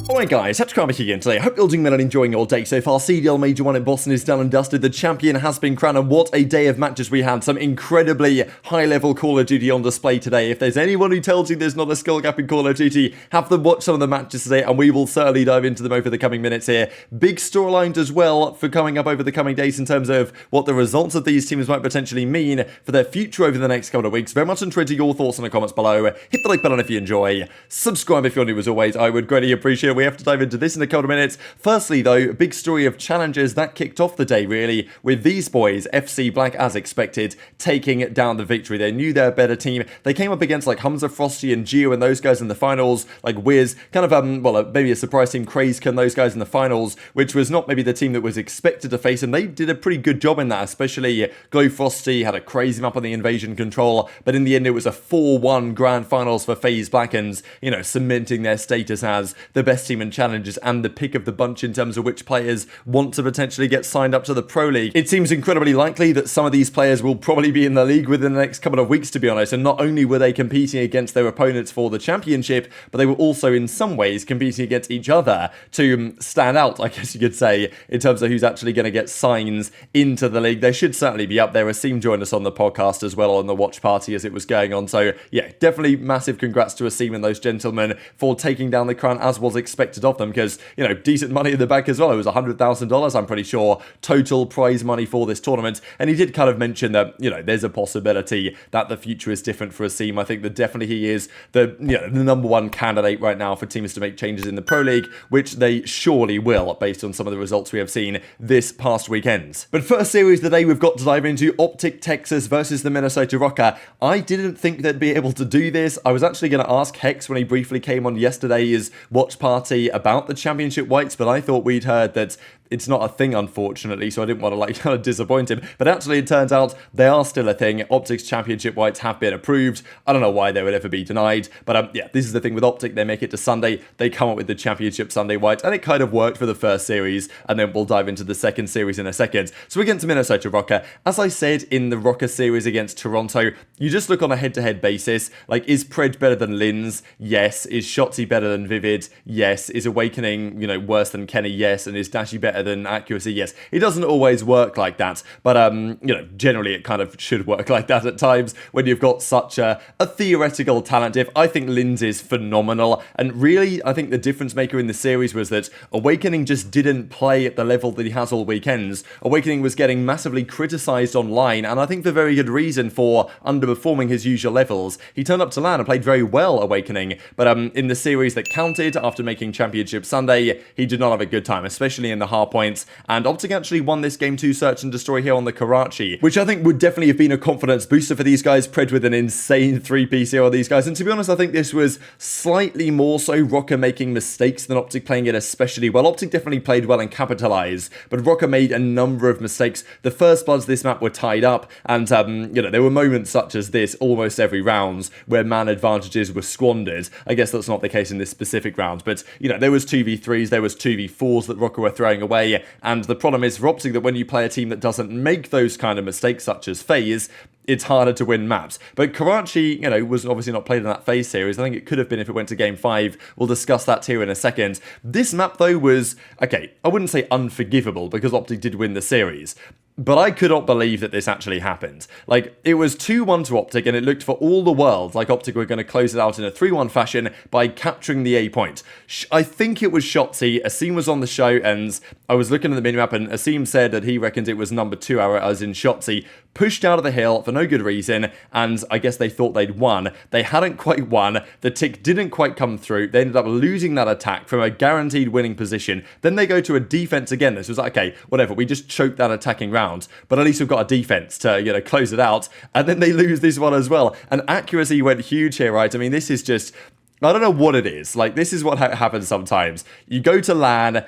Alright guys, Scrappy again today. Hope you're doing well and enjoying your day so far. CDL Major 1 in Boston is done and dusted. The champion has been crowned, and what a day of matches we had. Some incredibly high-level Call of Duty on display today. If there's anyone who tells you there's not a skill gap in Call of Duty, have them watch some of the matches today, and we will certainly dive into them over the coming minutes here. Big storylines as well for coming up over the coming days in terms of what the results of these teams might potentially mean for their future over the next couple of weeks. Very much interested in your thoughts in the comments below. Hit the like button if you enjoy. Subscribe if you're new as always. I would greatly appreciate it. We have to dive into this in a couple of minutes. Firstly though, a big story of challenges that kicked off the day really with these boys, FaZe Black as expected, taking down the victory. They knew they're a better team. They came up against like Hamza, Frosty and Geo and those guys in the finals, like Wiz, kind of maybe a surprise team, Craze and those guys in the finals, which was not maybe the team that was expected to face, and they did a pretty good job in that, especially Glow Frosty had a crazy map on the invasion control, but in the end it was a 4-1 grand finals for FaZe Black and, you know, cementing their status as the best team in challenges and the pick of the bunch in terms of which players want to potentially get signed up to the Pro League. It seems incredibly likely that some of these players will probably be in the league within the next couple of weeks, to be honest, and not only were they competing against their opponents for the championship, but they were also in some ways competing against each other to stand out, I guess you could say, in terms of who's actually going to get signs into the league. They should certainly be up there. Asim joined us on the podcast as well on the watch party as it was going on, so yeah, definitely massive congrats to Asim and those gentlemen for taking down the crown as was expected of them, because, you know, decent money in the bank as well. It was $100,000, I'm pretty sure, total prize money for this tournament. And he did kind of mention that, you know, there's a possibility that the future is different for Asim. I think that definitely he is the number one candidate right now for teams to make changes in the Pro League, which they surely will, based on some of the results we have seen this past weekend. But first series of the day, we've got to dive into OpTic Texas versus the Minnesota Rocker. I didn't think they'd be able to do this. I was actually going to ask Hex when he briefly came on yesterday's watch party about the championship whites, but I thought we'd heard that it's not a thing, unfortunately, so I didn't want to like kind of disappoint him. But actually, it turns out they are still a thing. OpTic's championship whites have been approved. I don't know why they would ever be denied, but yeah, this is the thing with OpTic. They make it to Sunday, they come up with the championship Sunday white, and it kind of worked for the first series, and then we'll dive into the second series in a second. So against Minnesota Rocker, as I said in the Rocker series against Toronto, you just look on a head-to-head basis. Like, is Pred better than Linz? Yes. Is Shotzzy better than Vivid? Yes. Is Awakening, you know, worse than Kenny? Yes. And is Dashy better than Accuracy? Yes. It doesn't always work like that, but you know, generally it kind of should work like that at times when you've got such a theoretical talent diff. I think Linz is phenomenal, and really I think the difference maker in the series was that Awakening just didn't play at the level that he has all weekends. Awakening was getting massively criticised online, and I think for very good reason, for underperforming his usual levels. He turned up to LAN and played very well, Awakening, but in the series that counted after making Championship Sunday, he did not have a good time, especially in the hard points, and OpTic actually won this game 2 search and destroy here on the Karachi, which I think would definitely have been a confidence booster for these guys. Pred with an insane 3-piece here on these guys, and to be honest, I think this was slightly more so Rocker making mistakes than OpTic playing it especially well. OpTic definitely played well and capitalized, but Rocker made a number of mistakes. The first bloods this map were tied up, and you know, there were moments such as this almost every round where man advantages were squandered. I guess that's not the case in this specific round, but you know, there was 2v3s, there was 2v4s that Rocker were throwing away, and the problem is for OpTic that when you play a team that doesn't make those kind of mistakes, such as FaZe, it's harder to win maps. But Karachi, you know, was obviously not played in that FaZe series. I think it could have been if it went to Game 5. We'll discuss that here in a second. This map, though, was, okay, I wouldn't say unforgivable, because OpTic did win the series. But I could not believe that this actually happened. Like, it was 2-1 to OpTic, and it looked for all the world like OpTic were going to close it out in a 3-1 fashion by capturing the A point. I think it was Shotzzy. Asim was on the show, and I was looking at the minimap, and Asim said that he reckons it was number 2 arrow, as in Shotzzy, pushed out of the hill for no good reason, and I guess they thought they'd won. They hadn't quite won. The tick didn't quite come through. They ended up losing that attack from a guaranteed winning position. Then they go to a defense again. This was like, okay, whatever, we just choked that attacking round, but at least we've got a defense to, you know, close it out. And then they lose this one as well. And accuracy went huge here, right? I mean, this is just, I don't know what it is. Like, this is what happens sometimes. You go to LAN,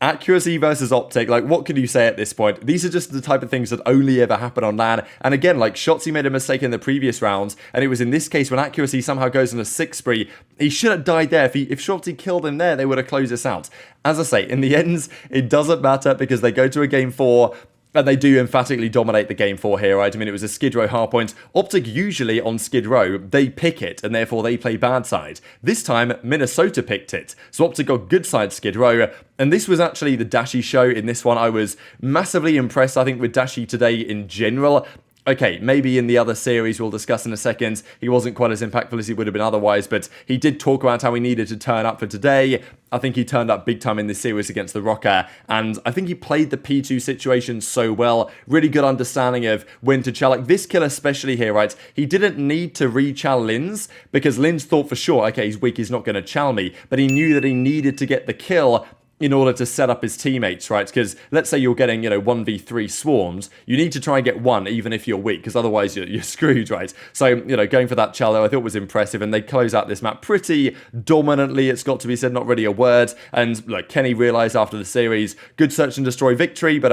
accuracy versus OpTic, like, what can you say at this point? These are just the type of things that only ever happen on LAN. And again, like, Shotzzy made a mistake in the previous rounds, and it was in this case when accuracy somehow goes on a 6 spree. He should have died there. If Shotzzy killed him there, they would have closed this out. As I say, in the end, it doesn't matter because they go to a game 4. And they do emphatically dominate the game 4 here, right? I mean, it was a Skid Row hardpoint. OpTic usually on Skid Row, they pick it, and therefore they play bad side. This time, Minnesota picked it. So OpTic got good side Skid Row, and this was actually the Dashy show in this one. I was massively impressed, I think, with Dashy today in general. Okay, maybe in the other series we'll discuss in a second, he wasn't quite as impactful as he would have been otherwise, but he did talk about how he needed to turn up for today. I think he turned up big time in this series against the Rocker, and I think he played the P2 situation so well. Really good understanding of when to chal. Like this kill especially here, right? He didn't need to re-chal Linz, because Linz thought for sure, okay, he's weak, he's not going to chal me, but he knew that he needed to get the kill in order to set up his teammates, right? Because let's say you're getting, 1v3 swarms, you need to try and get one, even if you're weak, because otherwise you're screwed, right? So, going for that Challo, I thought was impressive, and they close out this map pretty dominantly, it's got to be said, not really a word. And, look, Kenny realised after the series, good search and destroy victory, but,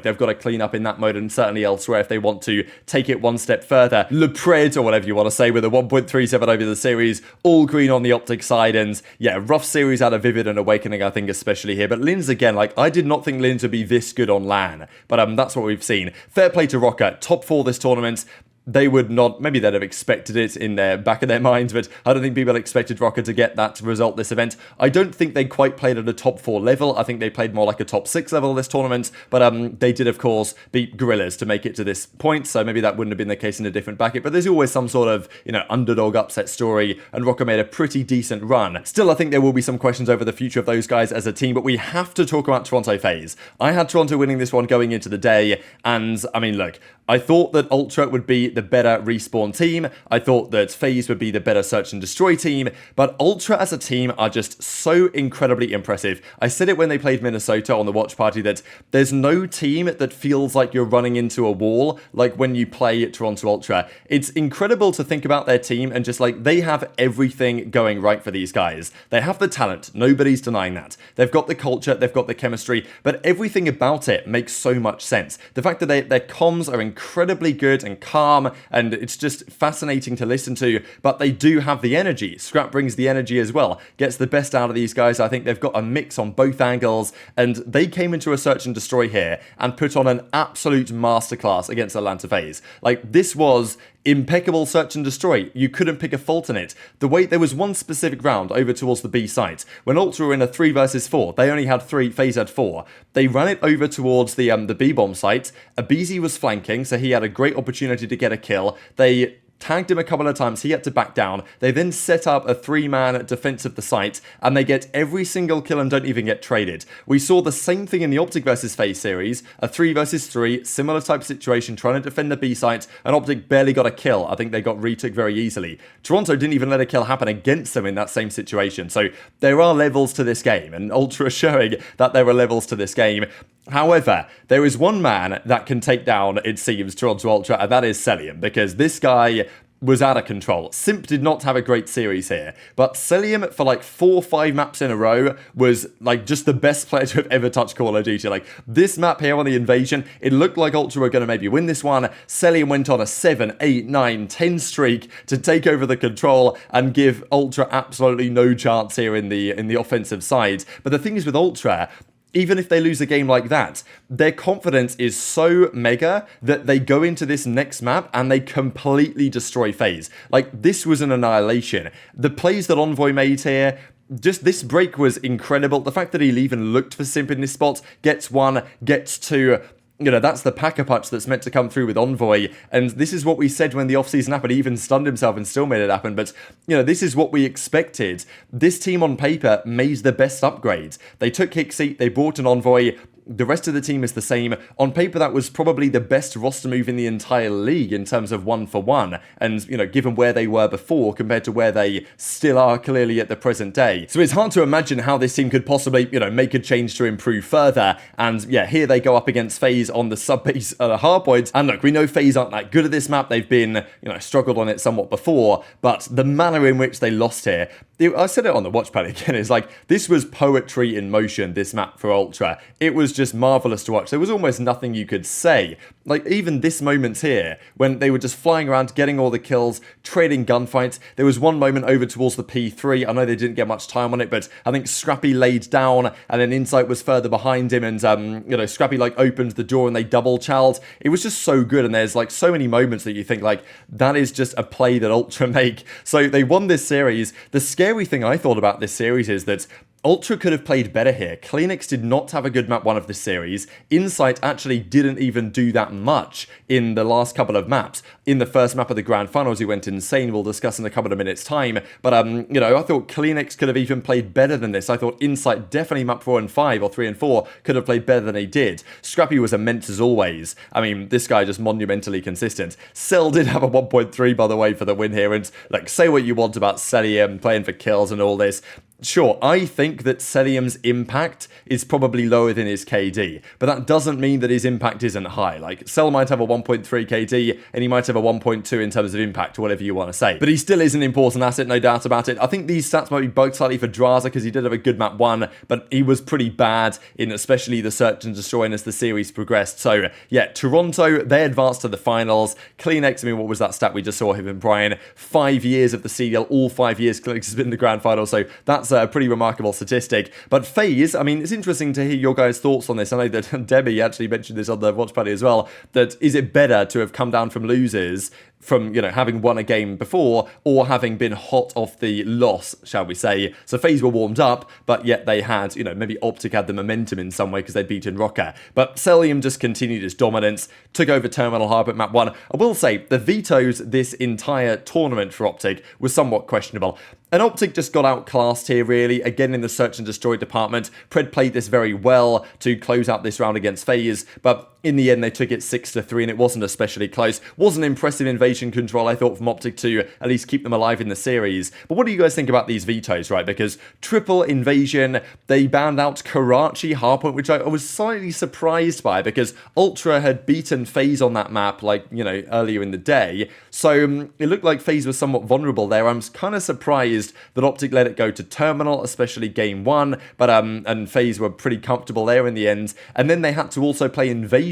they've got to clean up in that mode, and certainly elsewhere if they want to take it one step further. LePred, or whatever you want to say, with a 1.37 over the series, all green on the OpTic side, and, yeah, rough series out of Vivid and Awakening, I think, especially here, but Linz again, I did not think Linz would be this good on LAN, but that's what we've seen. Fair play to Rocker, top 4 this tournament. They would not, maybe they'd have expected it in their back of their minds, but I don't think people expected Rocker to get that result this event. I don't think they quite played at a top 4 level. I think they played more like a top 6 level this tournament, but they did, of course, beat Gorillas to make it to this point, so maybe that wouldn't have been the case in a different bracket, but there's always some sort of, underdog upset story, and Rocker made a pretty decent run. Still, I think there will be some questions over the future of those guys as a team, but we have to talk about Toronto FaZe. I had Toronto winning this one going into the day, and, I mean, look, I thought that Ultra would be the better respawn team. I thought that FaZe would be the better search and destroy team, but Ultra as a team are just so incredibly impressive. I said it when they played Minnesota on the watch party that there's no team that feels like you're running into a wall like when you play Toronto Ultra. It's incredible to think about their team and just they have everything going right for these guys. They have the talent, nobody's denying that. They've got the culture, they've got the chemistry, but everything about it makes so much sense. The fact that their comms are incredibly good and calm, and it's just fascinating to listen to, but they do have the energy. Scrap brings the energy as well, gets the best out of these guys. I think they've got a mix on both angles, and they came into a search and destroy here and put on an absolute masterclass against Atlanta FaZe. This was impeccable search and destroy. You couldn't pick a fault in it. The way there was one specific round over towards the B site when Ultra were in a 3 versus 4. They only had 3, FaZe had 4. They ran it over towards the B bomb site. aBeZy was flanking, so he had a great opportunity to get a kill. They tagged him a couple of times, he had to back down. They then set up a 3-man defense of the site, and they get every single kill and don't even get traded. We saw the same thing in the OpTic versus FaZe series, a 3 versus 3, similar type situation, trying to defend the B site, and OpTic barely got a kill. I think they got retook very easily. Toronto didn't even let a kill happen against them in that same situation, so there are levels to this game, and Ultra are showing that there are levels to this game. However, there is one man that can take down, it seems, Toronto Ultra, and that is Cellium, because this guy was out of control. Simp did not have a great series here, but Cellium for 4 or 5 maps in a row was just the best player to have ever touched Call of Duty. This map here on the Invasion, it looked like Ultra were going to maybe win this one. Cellium went on a 7, 8, 9, 10 streak to take over the control and give Ultra absolutely no chance here in the offensive side. But the thing is with Ultra, even if they lose a game like that, their confidence is so mega that they go into this next map and they completely destroy FaZe. This was an annihilation. The plays that Envoy made here, just this break was incredible. The fact that he even looked for Simp in this spot, gets 1, gets 2, that's the pack-a-punch that's meant to come through with Envoy, and this is what we said when the off-season happened. He even stunned himself and still made it happen, but, this is what we expected. This team on paper made the best upgrades. They took Hicksy, they brought an Envoy. The rest of the team is the same. On paper, that was probably the best roster move in the entire league in terms of 1-for-1. And, given where they were before compared to where they still are clearly at the present day. So it's hard to imagine how this team could possibly, make a change to improve further. And yeah, here they go up against FaZe on the sub-base hardpoint. And look, we know FaZe aren't that good at this map. They've been, struggled on it somewhat before. But the manner in which they lost here, I said it on the watch party again, it's this was poetry in motion, this map for Ultra. It was just marvelous to watch. There was almost nothing you could say. Like, even this moment here, when they were just flying around, getting all the kills, trading gunfights. There was one moment over towards the P3. I know they didn't get much time on it, but I think Scrappy laid down, and then Insight was further behind him, and, you know, Scrappy, like, opened the door, and they double-challed. It was just so good, and there's, like, so many moments that you think, like, that is just a play that Ultra make. So they won this series. The scary thing I thought about this series is that Ultra could have played better here. CleanX did not have a good map 1 of this series. Insight actually didn't even do that much in the last couple of maps. In the first map of the Grand Finals, he went insane. We'll discuss in a couple of minutes' time. But, you know, I thought CleanX could have even played better than this. I thought Insight definitely map 4 and 5, or 3 and 4, could have played better than he did. Scrappy was immense as always. I mean, this guy just monumentally consistent. Cell did have a 1.3, by the way, for the win here. And, like, say what you want about Cellium playing for kills and all this. Sure, I think that Cellium's impact is probably lower than his KD, but that doesn't mean that his impact isn't high. Like, Cell might have a 1.3 KD, and he might have a 1.2 in terms of impact, whatever you want to say. But he still is an important asset, no doubt about it. I think these stats might be bugged slightly for Drazah, because he did have a good map 1, but he was pretty bad in especially the search and destroying as the series progressed. So, yeah, Toronto, they advanced to the finals. CleanX, I mean, what was that stat we just saw him and Brian? 5 years of the CDL, all 5 years CleanX has been in the grand final, so that's a pretty remarkable statistic. But FaZe, I mean, it's interesting to hear your guys' thoughts on this. I know that Debbie actually mentioned this on the watch party as well, that is it better to have come down from losers from, you know, having won a game before, or having been hot off the loss, shall we say. So FaZe were warmed up, but yet they had, you know, maybe OpTic had the momentum in some way because they'd beaten Rocker. But Cellium just continued his dominance, took over Terminal Harbor at map 1. I will say, the vetoes this entire tournament for OpTic was somewhat questionable. And OpTic just got outclassed here, really. Again, in the search and destroy department. Pred played this very well to close out this round against FaZe, but in the end, they took it 6-3, and it wasn't especially close. Wasn't impressive invasion control, I thought, from OpTic to at least keep them alive in the series. But what do you guys think about these vetoes, right? Because triple invasion, they banned out Karachi Hardpoint, which I was slightly surprised by, because Ultra had beaten FaZe on that map, like, you know, earlier in the day. So it looked like FaZe was somewhat vulnerable there. I'm kind of surprised that OpTic let it go to Terminal, especially game 1, but and FaZe were pretty comfortable there in the end. And then they had to also play invasion,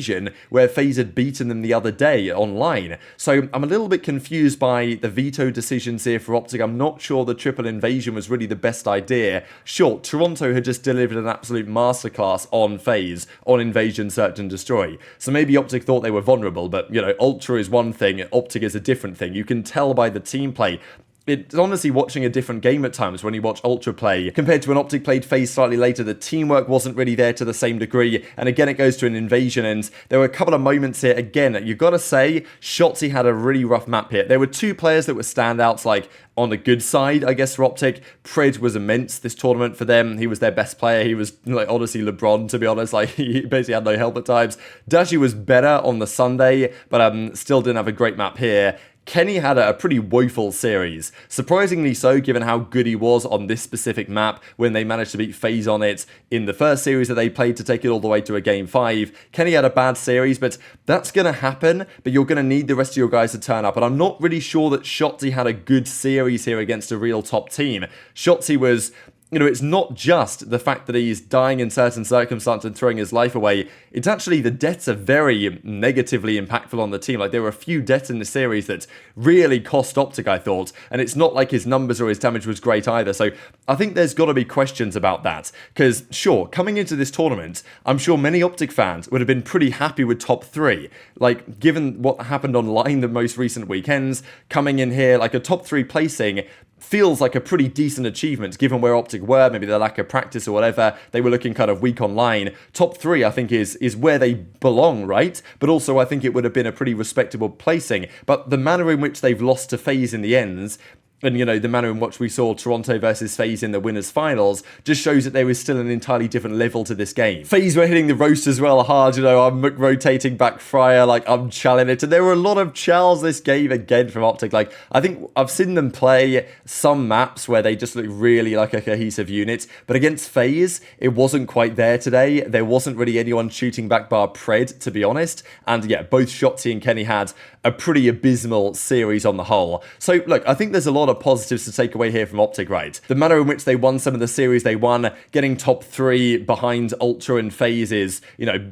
where FaZe had beaten them the other day online. So I'm a little bit confused by the veto decisions here for OpTic. I'm not sure the triple invasion was really the best idea. Sure, Toronto had just delivered an absolute masterclass on FaZe, on invasion, search and destroy. So maybe OpTic thought they were vulnerable, but, you know, Ultra is one thing, OpTic is a different thing. You can tell by the team play. It's honestly watching a different game at times when you watch Ultra play. Compared to when OpTic played FaZe slightly later, the teamwork wasn't really there to the same degree. And again, it goes to an invasion, and there were a couple of moments here. Again, you've got to say, Shotzzy had a really rough map here. There were two players that were standouts, like, on the good side, I guess, for OpTic. Pred was immense this tournament for them. He was their best player. He was, like, honestly LeBron, to be honest. Like, he basically had no help at times. Dashy was better on the Sunday, but still didn't have a great map here. Kenny had a pretty woeful series. Surprisingly so, given how good he was on this specific map when they managed to beat FaZe on it in the first series that they played to take it all the way to a game 5. Kenny had a bad series, but that's going to happen, but you're going to need the rest of your guys to turn up. And I'm not really sure that Shotzzy had a good series here against a real top team. Shotzzy was... You know, it's not just the fact that he's dying in certain circumstances and throwing his life away. It's actually the deaths are very negatively impactful on the team. Like, there were a few deaths in the series that really cost OpTic, I thought. And it's not like his numbers or his damage was great either. So I think there's got to be questions about that. Because, sure, coming into this tournament, I'm sure many OpTic fans would have been pretty happy with top 3. Like, given what happened online the most recent weekends, coming in here, like a top 3 placing feels like a pretty decent achievement given where OpTic were, maybe their lack of practice or whatever. They were looking kind of weak online. Top 3, I think, is where they belong, right? But also, I think it would have been a pretty respectable placing. But the manner in which they've lost to FaZe in the ends, and, you know, the manner in which we saw Toronto versus FaZe in the winners' finals just shows that there was still an entirely different level to this game. FaZe were hitting the roast as well hard, you know, I'm rotating back Fryer, like, I'm challing it. And there were a lot of chals this game again from OpTic. Like, I think I've seen them play some maps where they just look really like a cohesive unit. But against FaZe, it wasn't quite there today. There wasn't really anyone shooting back bar Pred, to be honest. And yeah, both Shotzzy and Kenny had a pretty abysmal series on the whole. So look, I think there's a lot of positives to take away here from OpTic, right? The manner in which they won some of the series they won, getting top 3 behind Ultra and FaZe is,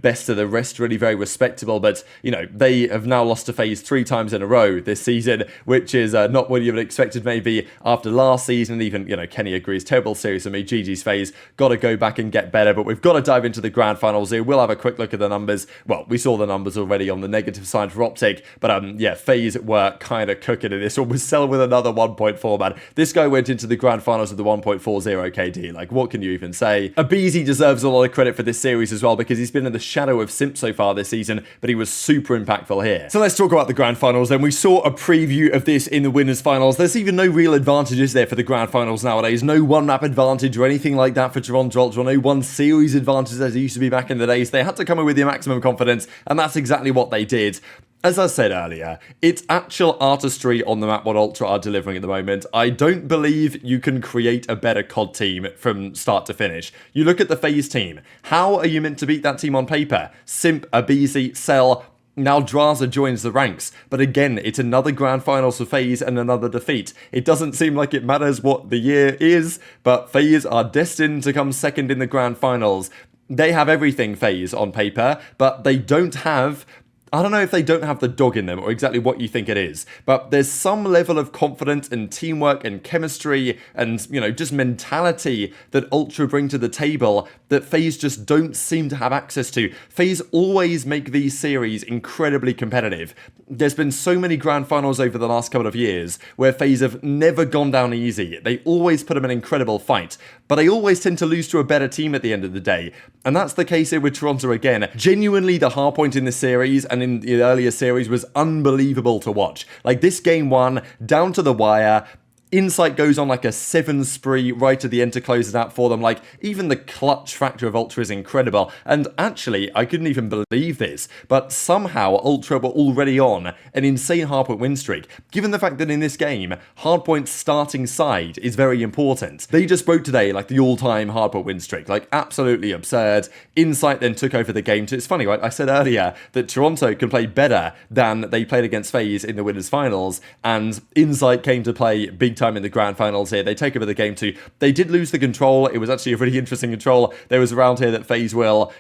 best of the rest, really very respectable, but, they have now lost to FaZe 3 times in a row this season, which is not what you would have expected maybe after last season. Even, Kenny agrees, terrible series for me, GG's FaZe, got to go back and get better, but we've got to dive into the grand finals here. We'll have a quick look at the numbers. Well, we saw the numbers already on the negative side for OpTic, but yeah, FaZe were kind of cooking in this one. Was Cell with another 1.4, man. This guy went into the grand finals with the 1.40 KD. Like, what can you even say? aBeZy deserves a lot of credit for this series as well, because he's been in the shadow of Simp so far this season, but he was super impactful here. So let's talk about the grand finals then. We saw a preview of this in the winners finals. There's even no real advantages there for the grand finals nowadays. No one map advantage or anything like that for Toronto Ultra. No one series advantage as it used to be back in the days. They had to come in with the maximum confidence, and that's exactly what they did. As I said earlier, it's actual artistry on the map what Ultra are delivering at the moment. I don't believe you can create a better COD team from start to finish. You look at the FaZe team. How are you meant to beat that team on paper? Simp, aBeZy, Cell. Now Drazah joins the ranks, but again, it's another grand finals for FaZe and another defeat. It doesn't seem like it matters what the year is, but FaZe are destined to come second in the grand finals. They have everything, FaZe, on paper, but they don't have... I don't know if they don't have the dog in them or exactly what you think it is, but there's some level of confidence and teamwork and chemistry and, just mentality that Ultra bring to the table that FaZe just don't seem to have access to. FaZe always make these series incredibly competitive. There's been so many grand finals over the last couple of years where FaZe have never gone down easy. They always put them in an incredible fight, but they always tend to lose to a better team at the end of the day. And that's the case here with Toronto again. Genuinely, the hard point in this series and in the earlier series was unbelievable to watch. Like, this game 1, down to the wire. Insight goes on like a 7 spree right at the end to close it out for them. Like, even the clutch factor of Ultra is incredible. And actually, I couldn't even believe this, but somehow Ultra were already on an insane hardpoint win streak. Given the fact that in this game, hardpoint's starting side is very important. They just broke today like the all-time hardpoint win streak. Like, absolutely absurd. Insight then took over the game. It's funny, right? I said earlier that Toronto can play better than they played against FaZe in the winners finals, and Insight came to play big time in the grand finals here. They take over the game 2. They did lose the control. It was actually a really interesting control. There was a round here that FaZe will,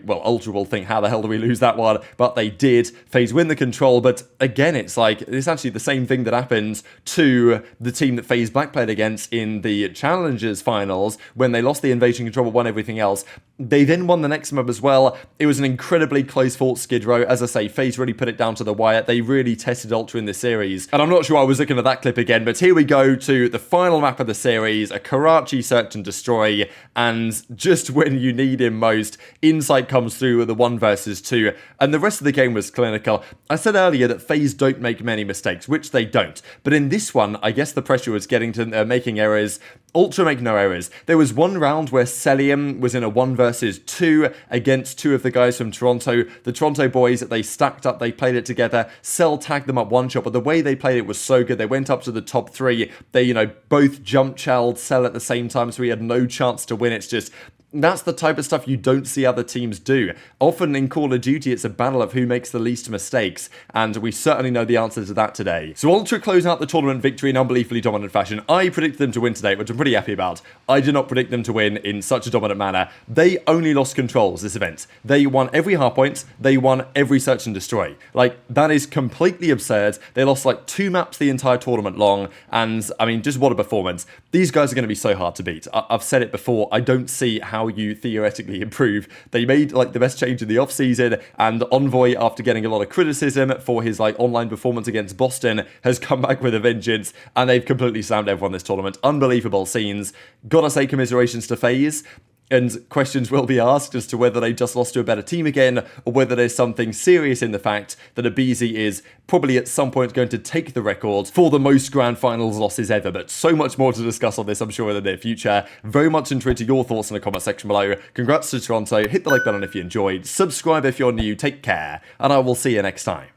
Ultra will think, how the hell do we lose that one? But they did. FaZe win the control, but again, it's actually the same thing that happened to the team that FaZe Black played against in the Challengers finals when they lost the invasion control but won everything else. They then won the next map as well. It was an incredibly close fought Skid Row. As I say, FaZe really put it down to the wire. They really tested Ultra in this series. And I'm not sure I was looking at that clip again, but here we go to the final map of the series, a Karachi search and destroy, and just when you need him most, Insight comes through with a 1 versus 2, and the rest of the game was clinical. I said earlier that FaZe don't make many mistakes, which they don't, but in this one, I guess the pressure was getting to making errors. Ultra make no errors. There was one round where Cellium was in a 1 versus 2 against 2 of the guys from Toronto. The Toronto boys, they stacked up, they played it together. Cell tagged them up one shot, but the way they played it was so good. They went up to the top 3. They, both jump challenged Cell at the same time, so he had no chance to win. It's just... that's the type of stuff you don't see other teams do. Often in Call of Duty, it's a battle of who makes the least mistakes, and we certainly know the answer to that today. So Ultra close out the tournament victory in unbelievably dominant fashion. I predicted them to win today, which I'm pretty happy about. I did not predict them to win in such a dominant manner. They only lost controls this event. They won every hardpoint. They won every search and destroy. Like, that is completely absurd. They lost like 2 maps the entire tournament long, and I mean, just what a performance. These guys are going to be so hard to beat. I've said it before. I don't see how you theoretically improve. They made like the best change in the off-season, and Envoy, after getting a lot of criticism for his like online performance against Boston, has come back with a vengeance, and they've completely slammed everyone this tournament. Unbelievable scenes. Gotta say commiserations to FaZe. And questions will be asked as to whether they just lost to a better team again, or whether there's something serious in the fact that aBeZy is probably at some point going to take the record for the most grand finals losses ever. But so much more to discuss on this, I'm sure, in the near future. Very much intrigued to your thoughts in the comment section below. Congrats to Toronto. Hit the like button if you enjoyed. Subscribe if you're new. Take care. And I will see you next time.